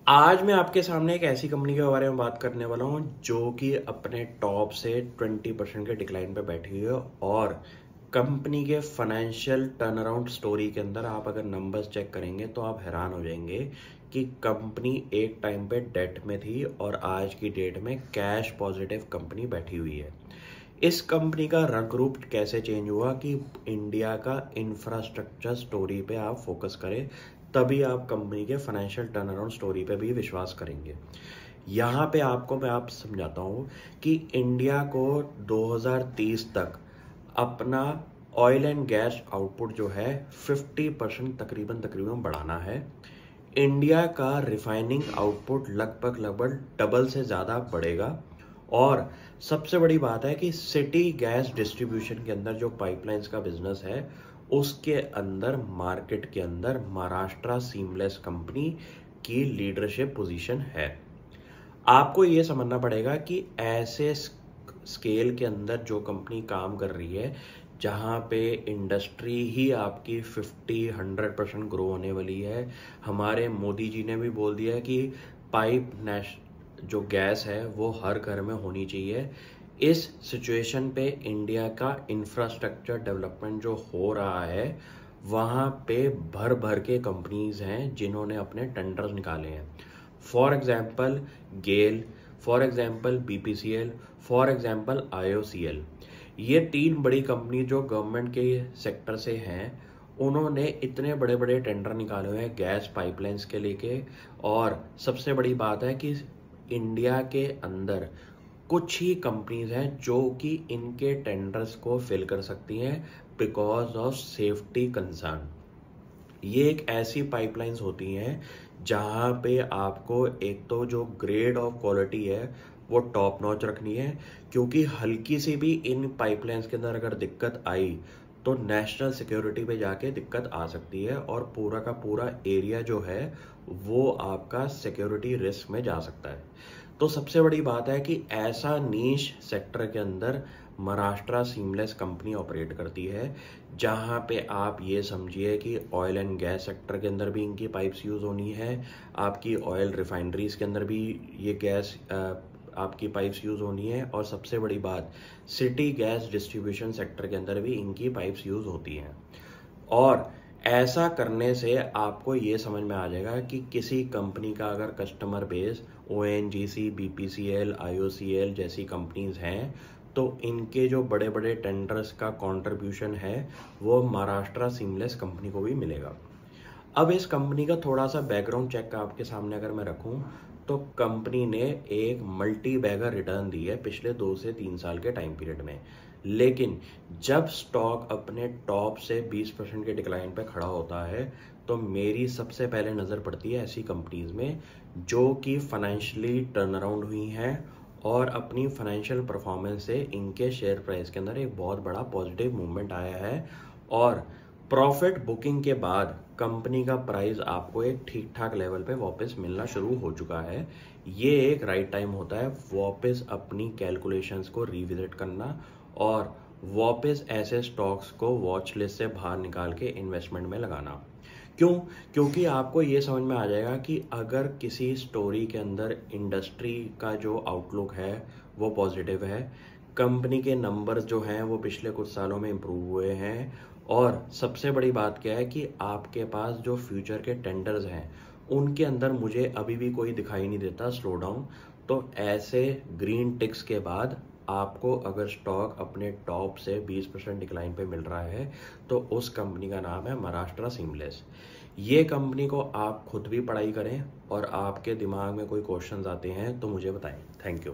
आज मैं आपके सामने एक ऐसी कंपनी के बारे में बात करने वाला हूं जो कि अपने टॉप से 20% के डिक्लाइन पे बैठी हुई है। और कंपनी के फाइनेंशियल टर्न अराउंड स्टोरी के अंदर आप अगर नंबर्स चेक करेंगे तो आप हैरान हो जाएंगे कि कंपनी एक टाइम पे डेट में थी और आज की डेट में कैश पॉजिटिव कंपनी बैठी हुई है। इस कंपनी का रंग रूप कैसे चेंज हुआ कि इंडिया का इंफ्रास्ट्रक्चर स्टोरी पे आप फोकस करें, तभी आप कंपनी के फाइनेंशियल टर्न अराउंड स्टोरी पे भी विश्वास करेंगे। यहाँ पे मैं समझाता हूँ कि इंडिया को 2030 तक अपना ऑयल एंड गैस आउटपुट जो है 50% तकरीबन बढ़ाना है। इंडिया का रिफाइनिंग आउटपुट लगभग डबल से ज़्यादा बढ़ेगा। और सबसे बड़ी बात है कि सिटी गैस डिस्ट्रीब्यूशन के अंदर जो पाइपलाइंस का बिजनेस है उसके अंदर मार्केट के अंदर महाराष्ट्र सीमलेस कंपनी की लीडरशिप पोजीशन है। आपको ये समझना पड़ेगा कि ऐसे स्केल के अंदर जो कंपनी काम कर रही है, जहाँ पे इंडस्ट्री ही आपकी 50-100% ग्रो होने वाली है। हमारे मोदी जी ने भी बोल दिया है कि पाइप जो गैस है वो हर घर में होनी चाहिए। इस सिचुएशन पे इंडिया का इंफ्रास्ट्रक्चर डेवलपमेंट जो हो रहा है, वहाँ पे भर भर के कंपनीज हैं जिन्होंने अपने टेंडर्स निकाले हैं। For example GAIL, for example BPCL, for example IOCL. ये तीन बड़ी कंपनी जो गवर्नमेंट के सेक्टर से हैं, उन्होंने इतने बड़े बड़े टेंडर निकाले हुए हैं गैस पाइपलाइंस के लेके। और सबसे बड़ी बात है कि इंडिया के अंदर कुछ ही कंपनीज हैं जो कि इनके टेंडर्स को फिल कर सकती हैं बिकॉज ऑफ सेफ्टी कंसर्न। ये एक ऐसी पाइपलाइंस होती हैं जहां पे आपको एक तो जो ग्रेड ऑफ क्वालिटी है वो टॉप नॉच रखनी है, क्योंकि हल्की सी भी इन पाइपलाइंस के अंदर अगर दिक्कत आई तो नेशनल सिक्योरिटी पे जाके दिक्कत आ सकती है और पूरा का पूरा एरिया जो है वो आपका सिक्योरिटी रिस्क में जा सकता है। तो सबसे बड़ी बात है कि ऐसा नीश सेक्टर के अंदर महाराष्ट्र सीमलेस कंपनी ऑपरेट करती है, जहां पे आप ये समझिए कि ऑयल एंड गैस सेक्टर के अंदर भी इनकी पाइप्स यूज होनी है, आपकी ऑयल रिफाइनरीज के अंदर भी ये गैस आपकी पाइप्स यूज होनी है, और सबसे बड़ी बात सिटी गैस डिस्ट्रीब्यूशन सेक्टर के अंदर भी इनकी पाइप्स यूज होती हैं। और ऐसा करने से आपको ये समझ में आ जाएगा कि किसी कंपनी का अगर customer base ONGC, BPCL, IOCL जैसी कंपनीज हैं तो इनके जो बड़े बड़े टेंडर्स का कंट्रीब्यूशन है वो महाराष्ट्र सीमलेस कंपनी को भी मिलेगा। अब इस कंपनी का थोड़ा सा बैकग्राउंड चेक आपके सामने अगर मैं रखूं तो कंपनी ने एक मल्टी बैगर रिटर्न दी है पिछले 2 से 3 साल के टाइम पीरियड में। लेकिन जब स्टॉक अपने टॉप से 20% के डिक्लाइन पे खड़ा होता है तो मेरी सबसे पहले नज़र पड़ती है ऐसी कंपनीज में जो कि फाइनेंशियली टर्न अराउंड हुई हैं और अपनी फाइनेंशियल परफॉर्मेंस से इनके शेयर प्राइस के अंदर एक बहुत बड़ा पॉजिटिव मूवमेंट आया है। और प्रॉफिट बुकिंग के बाद कंपनी का प्राइस आपको एक ठीक ठाक लेवल पे वापस मिलना शुरू हो चुका है। ये एक राइट टाइम होता है वापस अपनी कैलकुलेशंस को रिविजिट करना और वापस ऐसे स्टॉक्स को वॉच लिस्ट से बाहर निकाल के इन्वेस्टमेंट में लगाना। क्यों? क्योंकि आपको ये समझ में आ जाएगा कि अगर किसी स्टोरी के अंदर इंडस्ट्री का जो आउटलुक है वो पॉजिटिव है, कंपनी के नंबर्स जो हैं वो पिछले कुछ सालों में इम्प्रूव हुए हैं, और सबसे बड़ी बात क्या है कि आपके पास जो फ्यूचर के टेंडर्स हैं उनके अंदर मुझे अभी भी कोई दिखाई नहीं देता स्लो डाउन। तो ऐसे ग्रीन टिक्स के बाद आपको अगर स्टॉक अपने टॉप से 20% डिक्लाइन पे मिल रहा है तो उस कंपनी का नाम है महाराष्ट्र सीमलेस। ये कंपनी को आप खुद भी पढ़ाई करें और आपके दिमाग में कोई क्वेश्चंस आते हैं तो मुझे बताएं। Thank you.